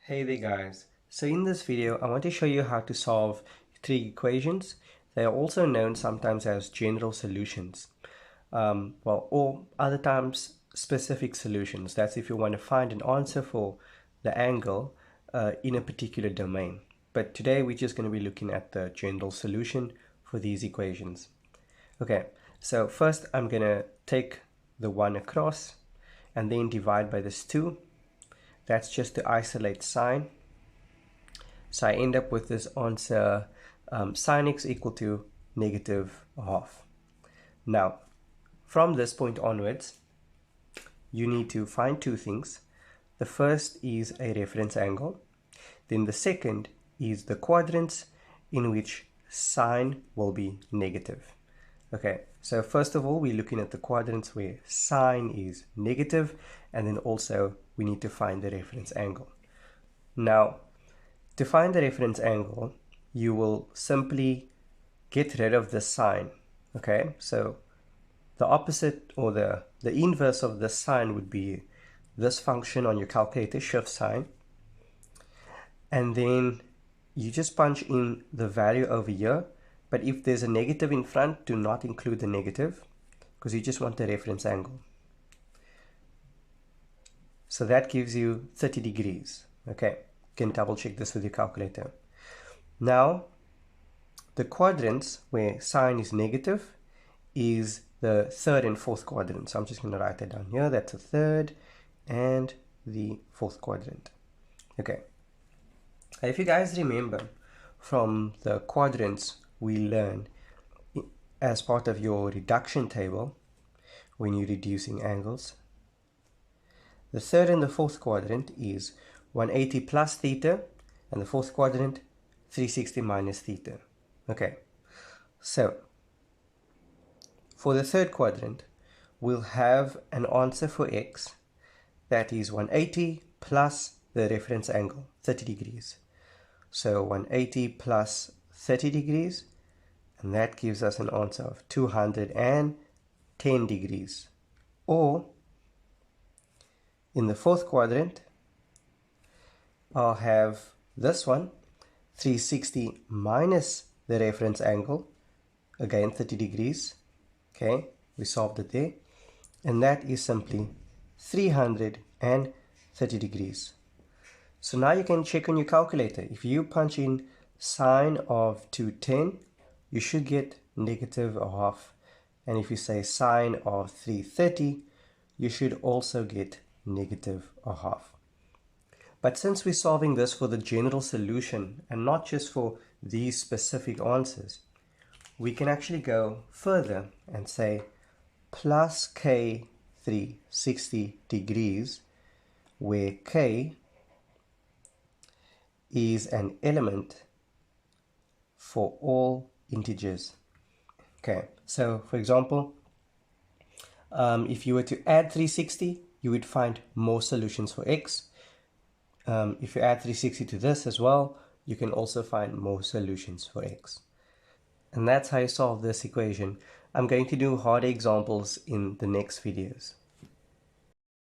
Hey there guys, so in this video I want to show you how to solve trig equations. They are also known sometimes as general solutions, or other times specific solutions. That's if you want to find an answer for the angle in a particular domain. But today we're just going to be looking at the general solution for these equations. Okay, so first I'm going to take the 1 across and then divide by this 2. That's just to isolate sine. So I end up with this answer, sine x equal to -1/2. Now, from this point onwards, you need to find two things. The first is a reference angle. Then the second is the quadrants in which sine will be negative. Okay, so first of all, we're looking at the quadrants where sine is negative, and then also we need to find the reference angle. Now, to find the reference angle, you will simply get rid of the sine. Okay, so the opposite or the inverse of the sine would be this function on your calculator, shift sine. And then you just punch in the value over here. But if there's a negative in front, do not include the negative because you just want the reference angle. So that gives you 30 degrees. Okay, you can double check this with your calculator. Now, the quadrants where sine is negative is the third and fourth quadrant. So I'm just going to write that down here. That's the third and the fourth quadrant. Okay. If you guys remember from the quadrants we learned as part of your reduction table when you're reducing angles, the third and the fourth quadrant is 180 plus theta, and the fourth quadrant 360 minus theta. Okay, so for the third quadrant, we'll have an answer for x that is 180 plus the reference angle, 30 degrees. So 180 plus 30 degrees, and that gives us an answer of 210 degrees. Or in the fourth quadrant, I'll have this one, 360 minus the reference angle, again 30 degrees. Okay, we solved it there. And that is simply 330 degrees. So now you can check on your calculator. If you punch in sine of 210, you should get -1/2. And if you say sine of 330, you should also get -1/2. But since we're solving this for the general solution and not just for these specific answers, we can actually go further and say plus k 360 degrees, where k is an element for all integers. Okay, so for example, if you were to add 360, you would find more solutions for x. If you add 360 to this as well, you can also find more solutions for x. And that's how you solve this equation. I'm going to do harder examples in the next videos.